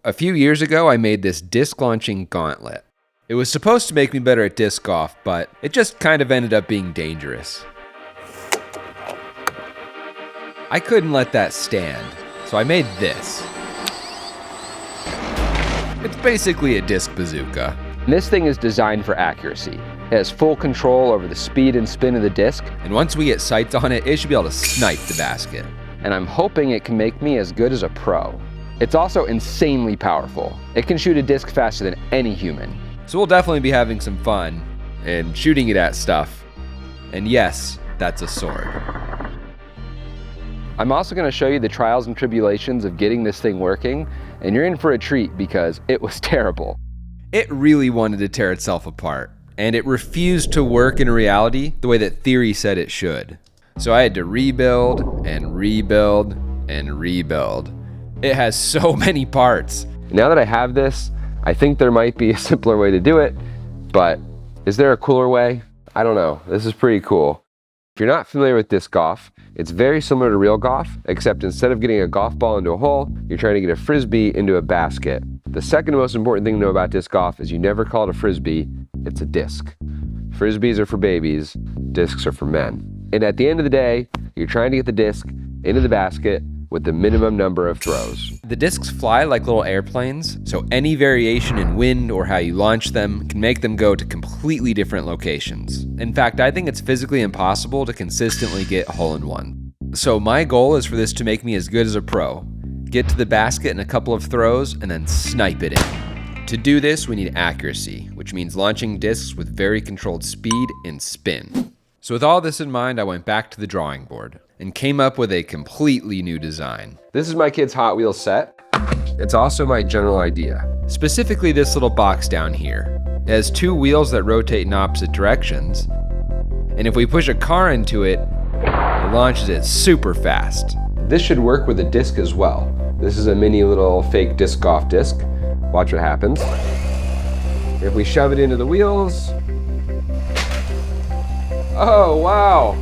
A few years ago, I made this disc launching gauntlet. It was supposed to make me better at disc golf, but it just kind of ended up being dangerous. I couldn't let that stand, so I made this. It's basically a disc bazooka. This thing is designed for accuracy. It has full control over the speed and spin of the disc, and once we get sights on it, it should be able to snipe the basket. And I'm hoping it can make me as good as a pro. It's also insanely powerful. It can shoot a disc faster than any human. So we'll definitely be having some fun and shooting it at stuff. And yes, that's a sword. I'm also going to show you the trials and tribulations of getting this thing working, and you're in for a treat because it was terrible. It really wanted to tear itself apart, and it refused to work in reality the way that theory said it should. So I had to rebuild and rebuild and rebuild. It has so many parts. Now that I have this, I think there might be a simpler way to do it, but is there a cooler way? I don't know. This is pretty cool. If you're not familiar with disc golf, it's very similar to real golf, except instead of getting a golf ball into a hole, you're trying to get a frisbee into a basket. The second most important thing to know about disc golf is you never call it a frisbee, it's a disc. Frisbees are for babies, discs are for men. And at the end of the day, you're trying to get the disc into the basket with the minimum number of throws. The discs fly like little airplanes, so any variation in wind or how you launch them can make them go to completely different locations. In fact, I think it's physically impossible to consistently get hole-in-one. So my goal is for this to make me as good as a pro. Get to the basket in a couple of throws and then snipe it in. To do this, we need accuracy, which means launching discs with very controlled speed and spin. So with all this in mind, I went back to the drawing board and came up with a completely new design. This is my kid's Hot Wheels set. It's also my general idea. Specifically this little box down here. It has two wheels that rotate in opposite directions, and if we push a car into it, it launches it super fast. This should work with a disc as well. This is a mini little fake disc golf disc. Watch what happens. If we shove it into the wheels, oh wow,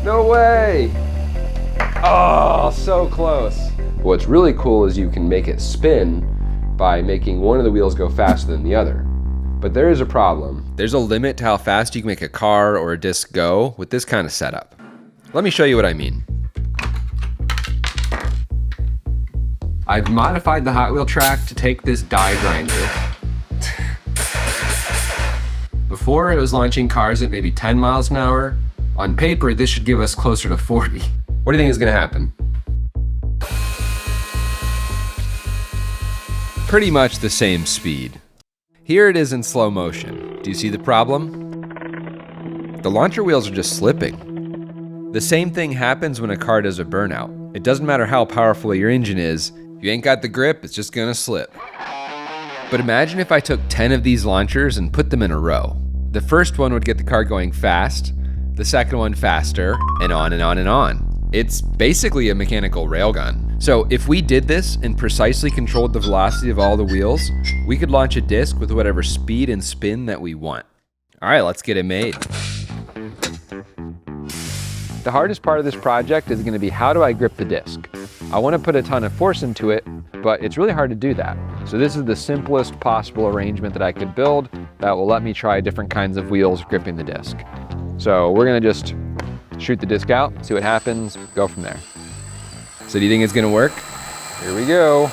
no way. Oh, so close. What's really cool is you can make it spin by making one of the wheels go faster than the other. But there is a problem. There's a limit to how fast you can make a car or a disc go with this kind of setup. Let me show you what I mean. I've modified the Hot Wheel track to take this die grinder. Before it was launching cars at maybe 10 miles an hour. On paper, this should give us closer to 40. What do you think is gonna happen? Pretty much the same speed. Here it is in slow motion. Do you see the problem? The launcher wheels are just slipping. The same thing happens when a car does a burnout. It doesn't matter how powerful your engine is, if you ain't got the grip, it's just gonna slip. But imagine if I took 10 of these launchers and put them in a row. The first one would get the car going fast, the second one faster, and on and on and on. It's basically a mechanical railgun. So if we did this and precisely controlled the velocity of all the wheels, we could launch a disc with whatever speed and spin that we want. All right, let's get it made. The hardest part of this project is gonna be how do I grip the disc? I wanna put a ton of force into it, but it's really hard to do that. So this is the simplest possible arrangement that I could build that will let me try different kinds of wheels gripping the disc. So we're gonna just shoot the disc out, see what happens, go from there. So do you think it's gonna work? Here we go.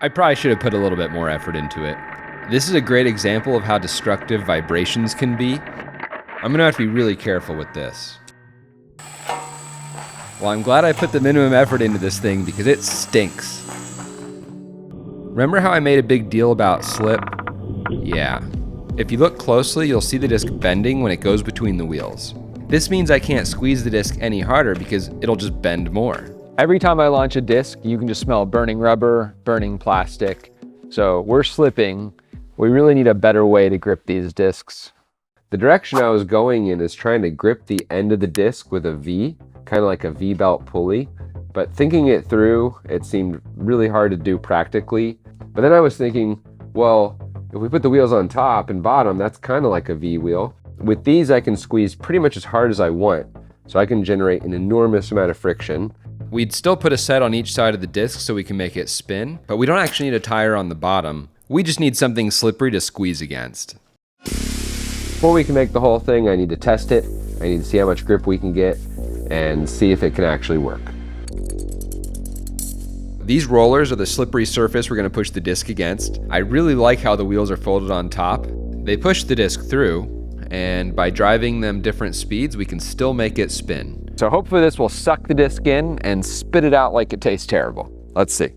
I probably should have put a little bit more effort into it. This is a great example of how destructive vibrations can be. I'm gonna have to be really careful with this. Well, I'm glad I put the minimum effort into this thing because it stinks. Remember how I made a big deal about slip? Yeah. If you look closely, you'll see the disc bending when it goes between the wheels. This means I can't squeeze the disc any harder because it'll just bend more. Every time I launch a disc, you can just smell burning rubber, burning plastic. So we're slipping. We really need a better way to grip these discs. The direction I was going in is trying to grip the end of the disc with a V, kind of like a V-belt pulley. But thinking it through, it seemed really hard to do practically. But then I was thinking, well, if we put the wheels on top and bottom, that's kind of like a V wheel. With these, I can squeeze pretty much as hard as I want. so I can generate an enormous amount of friction. We'd still put a set on each side of the disc so we can make it spin, but we don't actually need a tire on the bottom. We just need something slippery to squeeze against. Before we can make the whole thing, I need to test it. I need to see how much grip we can get and see if it can actually work. These rollers are the slippery surface we're going to push the disc against. I really like how the wheels are folded on top. They push the disc through, and by driving them different speeds, we can still make it spin. So hopefully this will suck the disc in and spit it out like it tastes terrible. Let's see.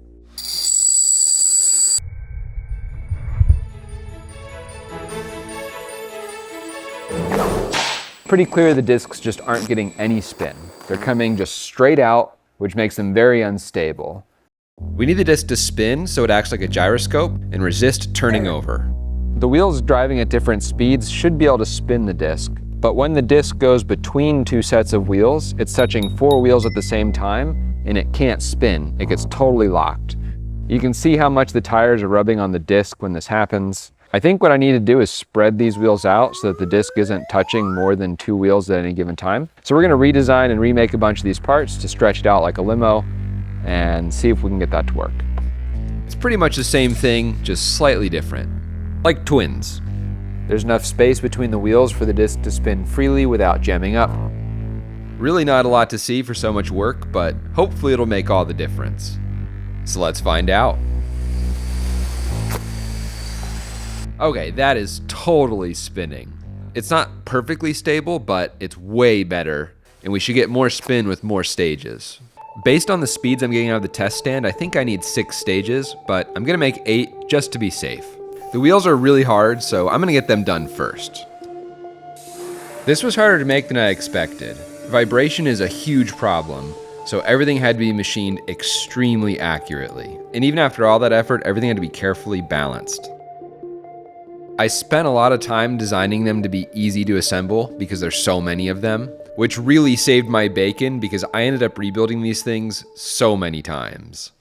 Pretty clear the discs just aren't getting any spin. They're coming just straight out, which makes them very unstable. We need the disc to spin so it acts like a gyroscope and resist turning over. The wheels driving at different speeds should be able to spin the disc, but when the disc goes between two sets of wheels, it's touching four wheels at the same time and it can't spin. It gets totally locked. You can see how much the tires are rubbing on the disc when this happens. I think what I need to do is spread these wheels out so that the disc isn't touching more than two wheels at any given time. So we're going to redesign and remake a bunch of these parts to stretch it out like a limo and see if we can get that to work. It's pretty much the same thing, just slightly different. Like twins. There's enough space between the wheels for the disc to spin freely without jamming up. Really not a lot to see for so much work, but hopefully it'll make all the difference. So let's find out. Okay, that is totally spinning. It's not perfectly stable, but it's way better, and we should get more spin with more stages. Based on the speeds I'm getting out of the test stand, I think I need 6 stages, but I'm gonna make 8 just to be safe. The wheels are really hard, so I'm gonna get them done first. This was harder to make than I expected. Vibration is a huge problem, so everything had to be machined extremely accurately. And even after all that effort, everything had to be carefully balanced. I spent a lot of time designing them to be easy to assemble because there's so many of them, which really saved my bacon because I ended up rebuilding these things so many times.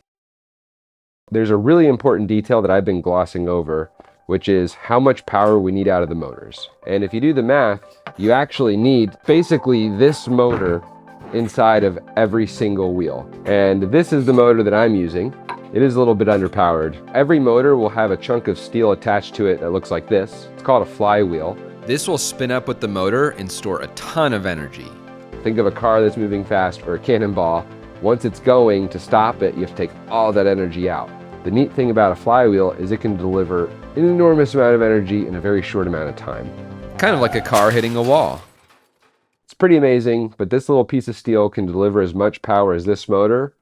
There's a really important detail that I've been glossing over, which is how much power we need out of the motors. And if you do the math, you actually need basically this motor inside of every single wheel. And this is the motor that I'm using. It is a little bit underpowered. Every motor will have a chunk of steel attached to it that looks like this. It's called a flywheel. This will spin up with the motor and store a ton of energy. Think of a car that's moving fast or a cannonball. Once it's going, to stop it, you have to take all that energy out. The neat thing about a flywheel is it can deliver an enormous amount of energy in a very short amount of time. Kind of like a car hitting a wall. It's pretty amazing, but this little piece of steel can deliver as much power as this motor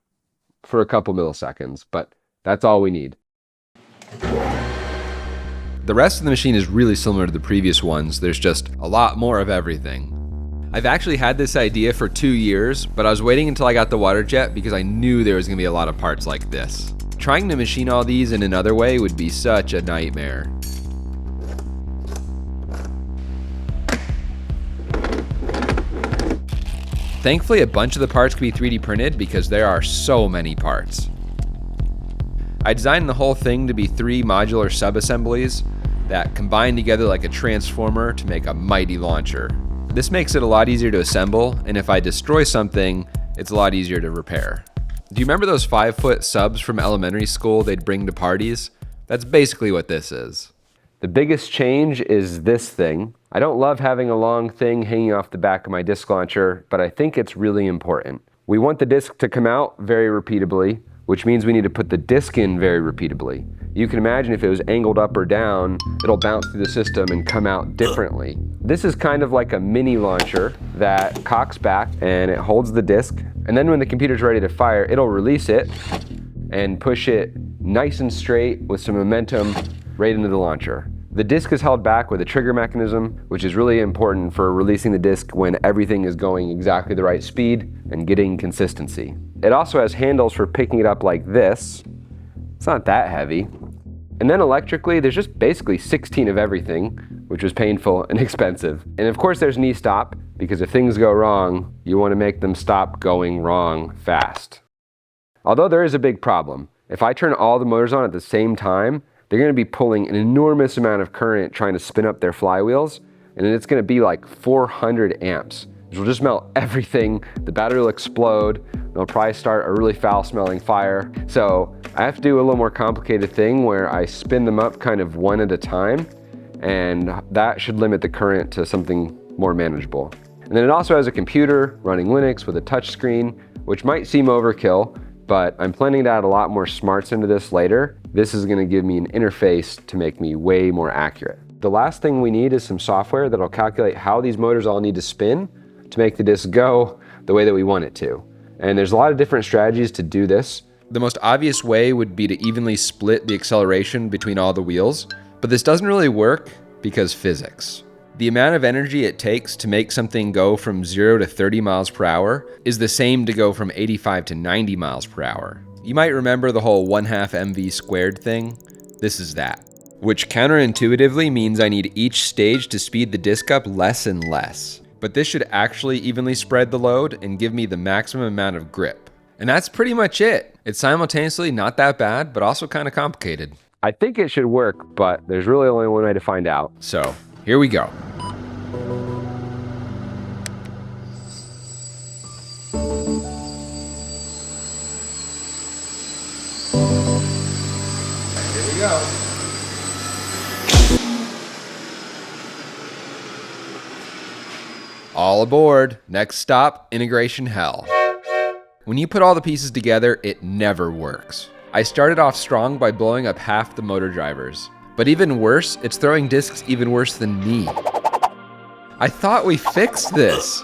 for a couple milliseconds, but that's all we need. The rest of the machine is really similar to the previous ones. There's just a lot more of everything. I've actually had this idea for 2 years, but I was waiting until I got the water jet because I knew there was gonna be a lot of parts like this. Trying to machine all these in another way would be such a nightmare. Thankfully, a bunch of the parts can be 3D printed because there are so many parts. I designed the whole thing to be 3 modular sub-assemblies that combine together like a transformer to make a mighty launcher. This makes it a lot easier to assemble, and if I destroy something, it's a lot easier to repair. Do you remember those 5-foot subs from elementary school they'd bring to parties? That's basically what this is. The biggest change is this thing. I don't love having a long thing hanging off the back of my disc launcher, but I think it's really important. We want the disc to come out very repeatably, which means we need to put the disc in very repeatably. You can imagine if it was angled up or down, it'll bounce through the system and come out differently. This is kind of like a mini launcher that cocks back and it holds the disc. And then when the computer's ready to fire, it'll release it and push it nice and straight with some momentum right into the launcher. The disc is held back with a trigger mechanism, which is really important for releasing the disc when everything is going exactly the right speed and getting consistency. It also has handles for picking it up like this. It's not that heavy. And then electrically, there's just basically 16 of everything, which was painful and expensive. And of course there's knee stop, because if things go wrong, you want to make them stop going wrong fast. Although there is a big problem. If I turn all the motors on at the same time, they're going to be pulling an enormous amount of current trying to spin up their flywheels, and it's going to be like 400 amps. which will just melt everything. The battery will explode. It'll probably start a really foul smelling fire. So I have to do a little more complicated thing where I spin them up kind of one at a time, and that should limit the current to something more manageable. And then it also has a computer running Linux with a touch screen, which might seem overkill, but I'm planning to add a lot more smarts into this later. This is gonna give me an interface to make me way more accurate. The last thing we need is some software that'll calculate how these motors all need to spin to make the disc go the way that we want it to. And there's a lot of different strategies to do this. The most obvious way would be to evenly split the acceleration between all the wheels, but this doesn't really work because physics. The amount of energy it takes to make something go from 0 to 30 miles per hour is the same to go from 85 to 90 miles per hour. You might remember the whole 1/2 mv squared thing. This is that. Which counterintuitively means I need each stage to speed the disc up less and less. But this should actually evenly spread the load and give me the maximum amount of grip. And that's pretty much it. It's simultaneously not that bad, but also kind of complicated. I think it should work, but there's really only one way to find out. So here we go. Here we go. All aboard. Next stop, integration hell. When you put all the pieces together, it never works. I started off strong by blowing up half the motor drivers. But even worse, it's throwing discs even worse than me. I thought we fixed this.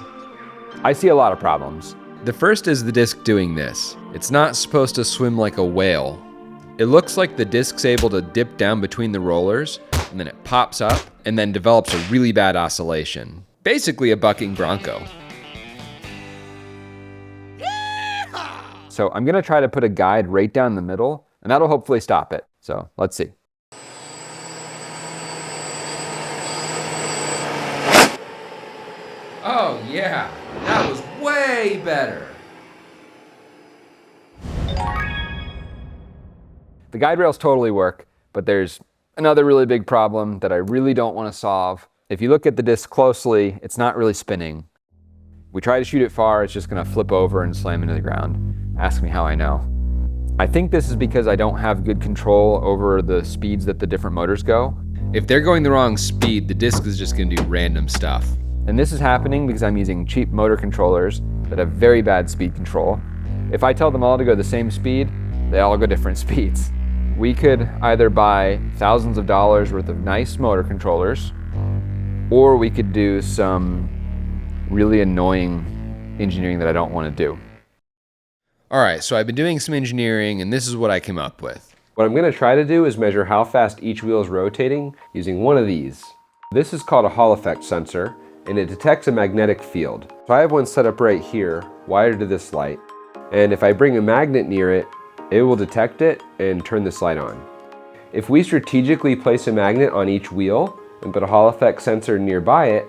I see a lot of problems. The first is the disc doing this. It's not supposed to swim like a whale. It looks like the disc's able to dip down between the rollers, and then it pops up, and then develops a really bad oscillation. Basically a bucking bronco. So I'm gonna try to put a guide right down the middle, and that'll hopefully stop it. So let's see. Oh yeah, that was way better. The guide rails totally work, but there's another really big problem that I really don't want to solve. If you look at the disc closely, it's not really spinning. We try to shoot it far, it's just gonna flip over and slam into the ground. Ask me how I know. I think this is because I don't have good control over the speeds that the different motors go. If they're going the wrong speed, the disc is just gonna do random stuff. And this is happening because I'm using cheap motor controllers that have very bad speed control. If I tell them all to go the same speed, they all go different speeds. We could either buy thousands of dollars worth of nice motor controllers, or we could do some really annoying engineering that I don't want to do. All right, so I've been doing some engineering, and this is what I came up with. What I'm going to try to do is measure how fast each wheel is rotating using one of these. This is called a Hall effect sensor, and it detects a magnetic field. So I have one set up right here, wired to this light, and if I bring a magnet near it, it will detect it and turn this light on. If we strategically place a magnet on each wheel and put a Hall effect sensor nearby it,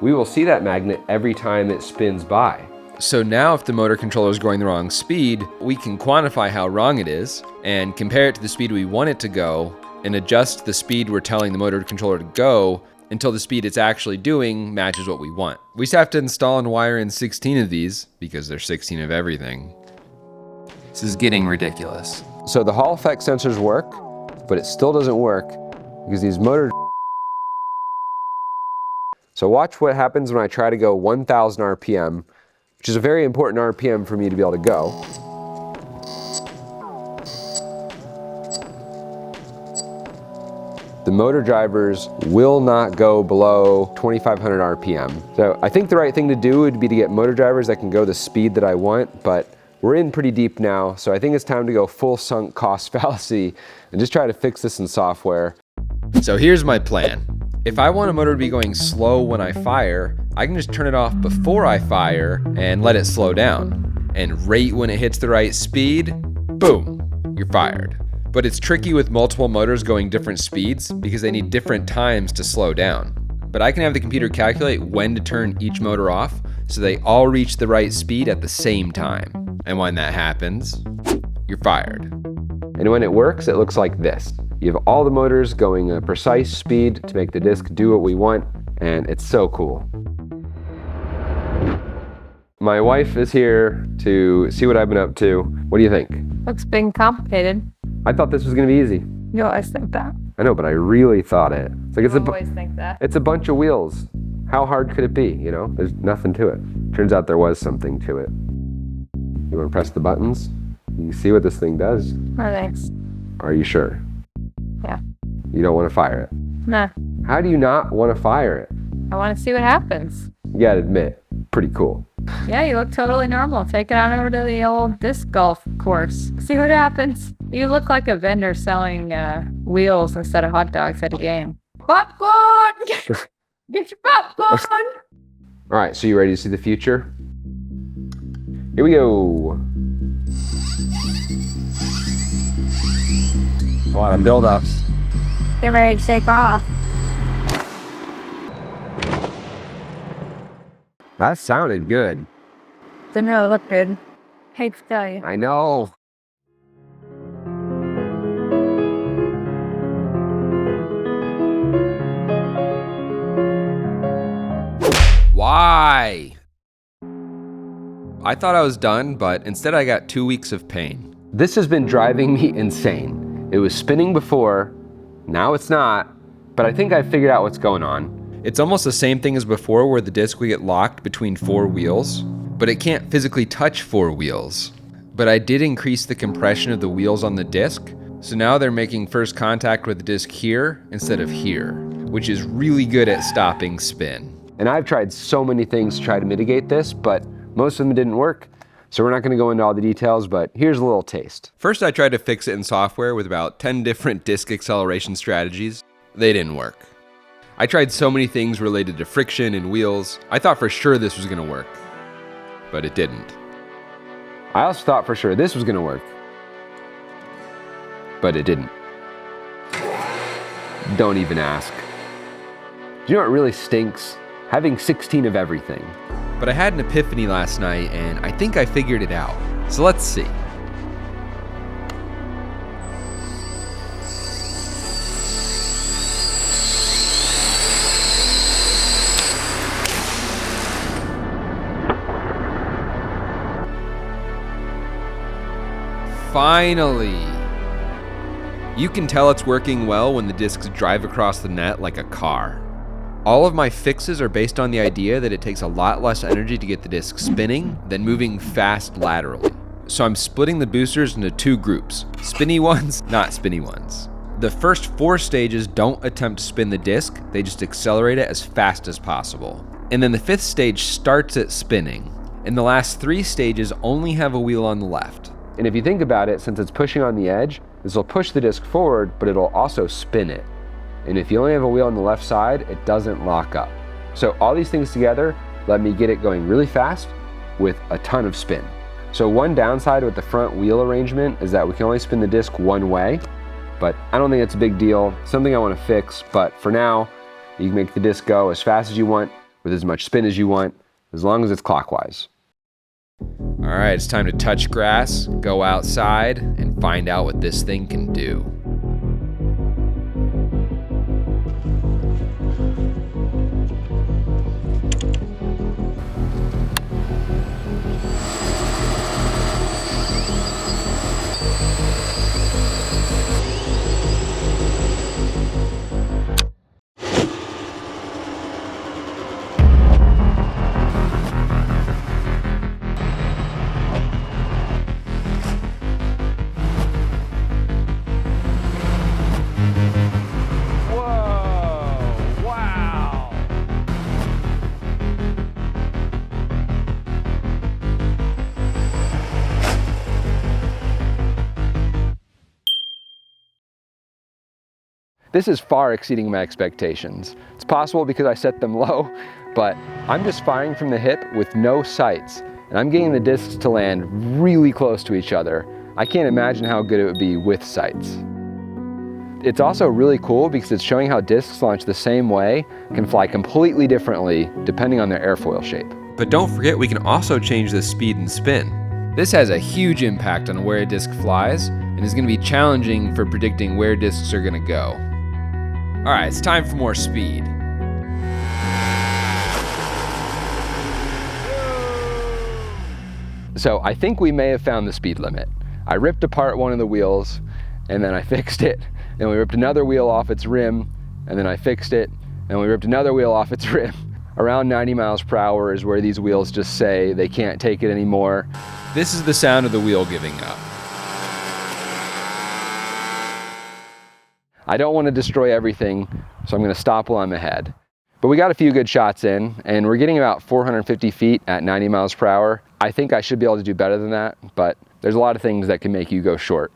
we will see that magnet every time it spins by. So now if the motor controller is going the wrong speed, we can quantify how wrong it is and compare it to the speed we want it to go and adjust the speed we're telling the motor controller to go until the speed it's actually doing matches what we want. We just have to install and wire in 16 of these because there's 16 of everything. This is getting ridiculous. So the Hall effect sensors work, but it still doesn't work because these motors. So watch what happens when I try to go 1,000 RPM, which is a very important RPM for me to be able to go. The motor drivers will not go below 2,500 RPM. So I think the right thing to do would be to get motor drivers that can go the speed that I want, but we're in pretty deep now, so I think it's time to go full sunk cost fallacy and just try to fix this in software. So here's my plan. If I want a motor to be going slow when I fire, I can just turn it off before I fire and let it slow down. And right when it hits the right speed, boom, you're fired. But it's tricky with multiple motors going different speeds because they need different times to slow down. But I can have the computer calculate when to turn each motor off so they all reach the right speed at the same time. And when that happens, you're fired. And when it works, it looks like this. You have all the motors going a precise speed to make the disc do what we want, and it's so cool. My wife is here to see what I've been up to. What do you think? Looks big and complicated. I thought this was gonna be easy. You always think that. I know, but I really thought it. It's like You always think that. it's a bunch of wheels. How hard could it be, you know? There's nothing to it. Turns out there was something to it. You wanna press the buttons? You see what this thing does? No thanks. Are you sure? Yeah. You don't wanna fire it? Nah. How do you not wanna fire it? I want to see what happens. You gotta admit, pretty cool. Yeah, you look totally normal. Take it on over to the old disc golf course. See what happens. You look like a vendor selling wheels instead of hot dogs at a game. Popcorn! Get your popcorn! All right, so you ready to see the future? Here we go. A lot of build-ups. Get ready to take off. That sounded good. Didn't really look good. Hate to tell you. I know. Why? I thought I was done, but instead I got 2 weeks of pain. This has been driving me insane. It was spinning before, now it's not, but I think I figured out what's going on. It's almost the same thing as before where the disc would get locked between 4 wheels, but it can't physically touch 4 wheels. But I did increase the compression of the wheels on the disc, so now they're making first contact with the disc here instead of here, which is really good at stopping spin. And I've tried so many things to try to mitigate this, but most of them didn't work. So we're not gonna go into all the details, but here's a little taste. First, I tried to fix it in software with about 10 different disc acceleration strategies. They didn't work. I tried so many things related to friction and wheels. I thought for sure this was gonna work, but it didn't. I also thought for sure this was gonna work, but it didn't. Don't even ask. Do you know what really stinks? Having 16 of everything. But I had an epiphany last night and I think I figured it out. So let's see. Finally! You can tell it's working well when the discs drive across the net like a car. All of my fixes are based on the idea that it takes a lot less energy to get the disc spinning than moving fast laterally. So I'm splitting the boosters into 2 groups, spinny ones, not spinny ones. The first 4 stages don't attempt to spin the disc, they just accelerate it as fast as possible. And then the 5th stage starts it spinning. And the last 3 stages only have a wheel on the left. And if you think about it, since it's pushing on the edge, this will push the disc forward, but it'll also spin it. And if you only have a wheel on the left side, it doesn't lock up. So all these things together let me get it going really fast with a ton of spin. So one downside with the front wheel arrangement is that we can only spin the disc one way, but I don't think it's a big deal. Something I want to fix, but for now, you can make the disc go as fast as you want, with as much spin as you want, as long as it's clockwise. All right, it's time to touch grass, go outside, and find out what this thing can do. This is far exceeding my expectations. It's possible because I set them low, but I'm just firing from the hip with no sights, and I'm getting the discs to land really close to each other. I can't imagine how good it would be with sights. It's also really cool because it's showing how discs launched the same way can fly completely differently depending on their airfoil shape. But don't forget, we can also change the speed and spin. This has a huge impact on where a disc flies and is going to be challenging for predicting where discs are going to go. All right, it's time for more speed. So I think we may have found the speed limit. I ripped apart one of the wheels and then I fixed it. Then we ripped another wheel off its rim and then I fixed it. And we ripped another wheel off its rim. Around 90 miles per hour is where these wheels just say they can't take it anymore. This is the sound of the wheel giving up. I don't want to destroy everything, so I'm going to stop while I'm ahead. But we got a few good shots in, and we're getting about 450 feet at 90 miles per hour. I think I should be able to do better than that, but there's a lot of things that can make you go short.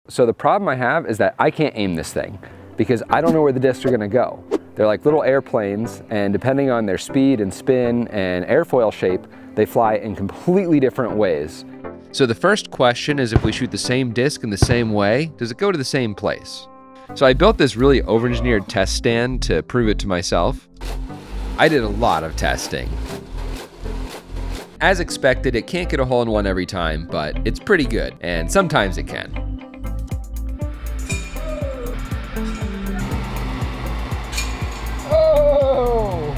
So the problem I have is that I can't aim this thing because I don't know where the discs are going to go. They're like little airplanes, and depending on their speed and spin and airfoil shape, they fly in completely different ways. So the first question is, if we shoot the same disc in the same way, does it go to the same place? So I built this really over-engineered test stand to prove it to myself. I did a lot of testing. As expected, it can't get a hole in one every time, but it's pretty good, and sometimes it can. Oh!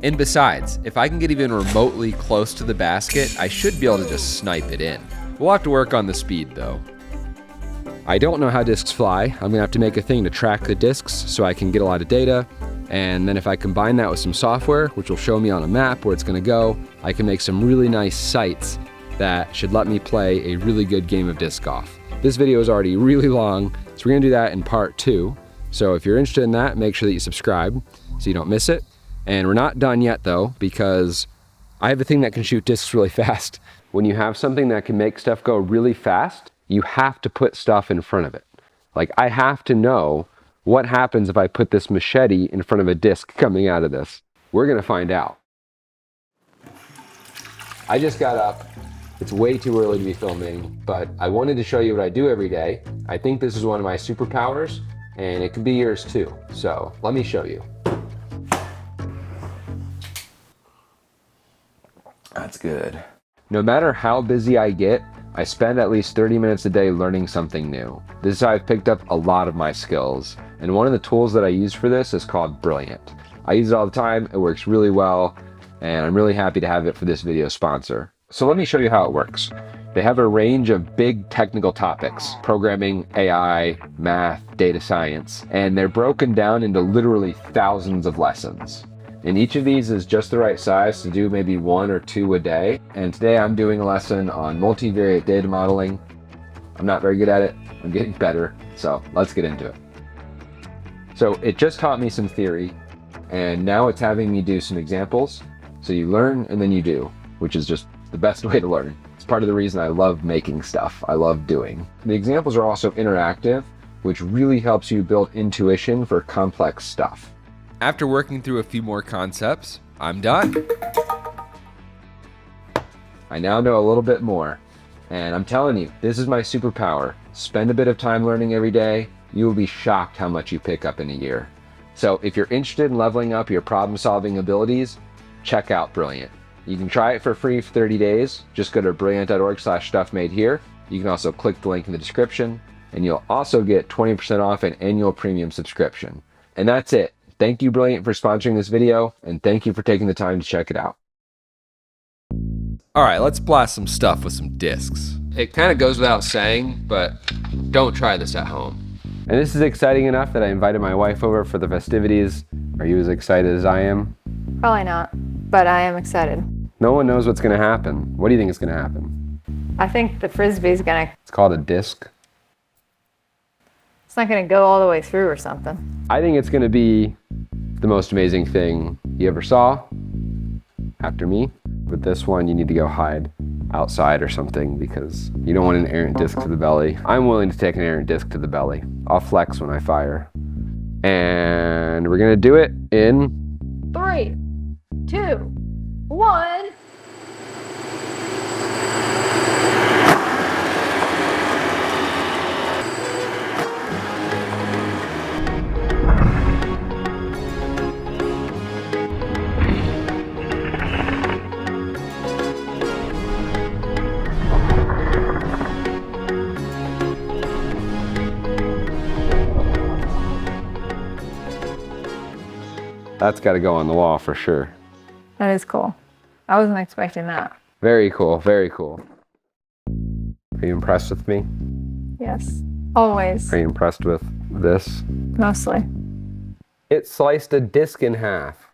And besides, if I can get even remotely close to the basket, I should be able to just snipe it in. We'll have to work on the speed though. I don't know how discs fly. I'm gonna have to make a thing to track the discs so I can get a lot of data. And then if I combine that with some software, which will show me on a map where it's gonna go, I can make some really nice sights that should let me play a really good game of disc golf. This video is already really long, so we're gonna do that in part 2. So if you're interested in that, make sure that you subscribe so you don't miss it. And we're not done yet though, because I have a thing that can shoot discs really fast. When you have something that can make stuff go really fast, you have to put stuff in front of it. Like, I have to know what happens if I put this machete in front of a disc coming out of this. We're gonna find out. I just got up. It's way too early to be filming, but I wanted to show you what I do every day. I think this is one of my superpowers, and it can be yours too. So let me show you. That's good. No matter how busy I get, I spend at least 30 minutes a day learning something new. This is how I've picked up a lot of my skills. And one of the tools that I use for this is called Brilliant. I use it all the time, it works really well, and I'm really happy to have it for this video sponsor. So let me show you how it works. They have a range of big technical topics: programming, AI, math, data science, and they're broken down into literally thousands of lessons. And each of these is just the right size to do maybe 1 or 2 a day. And today I'm doing a lesson on multivariate data modeling. I'm not very good at it. I'm getting better. So let's get into it. So it just taught me some theory, and now it's having me do some examples. So you learn and then you do, which is just the best way to learn. It's part of the reason I love making stuff. I love doing. The examples are also interactive, which really helps you build intuition for complex stuff. After working through a few more concepts, I'm done. I now know a little bit more, and I'm telling you, this is my superpower. Spend a bit of time learning every day. You will be shocked how much you pick up in a year. So if you're interested in leveling up your problem-solving abilities, check out Brilliant. You can try it for free for 30 days. Just go to brilliant.org/stuffmadehere. You can also click the link in the description, and you'll also get 20% off an annual premium subscription. And that's it. Thank you, Brilliant, for sponsoring this video, and thank you for taking the time to check it out. All right, let's blast some stuff with some discs. It kind of goes without saying, but don't try this at home. And this is exciting enough that I invited my wife over for the festivities. Are you as excited as I am? Probably not, but I am excited. No one knows what's gonna happen. What do you think is gonna happen? I think the Frisbee's gonna... It's called a disc. It's not gonna go all the way through or something. I think it's gonna be the most amazing thing you ever saw. After me. With this one, you need to go hide outside or something because you don't want an errant disc to the belly. I'm willing to take an errant disc to the belly. I'll flex when I fire. And we're gonna do it in 3, 2, 1. That's got to go on the wall for sure. That is cool. I wasn't expecting that. Very cool, very cool. Are you impressed with me? Yes. Always. Are you impressed with this? Mostly. It sliced a disc in half.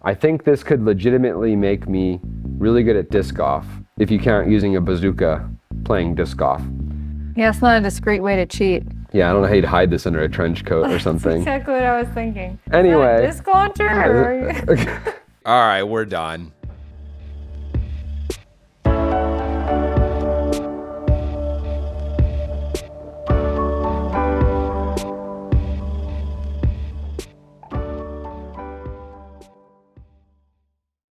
I think this could legitimately make me really good at disc golf, if you count using a bazooka playing disc golf. Yeah, it's not a discreet way to cheat. Yeah, I don't know how you'd hide this under a trench coat or something. That's exactly what I was thinking. Anyway. Disc launcher? All right, we're done.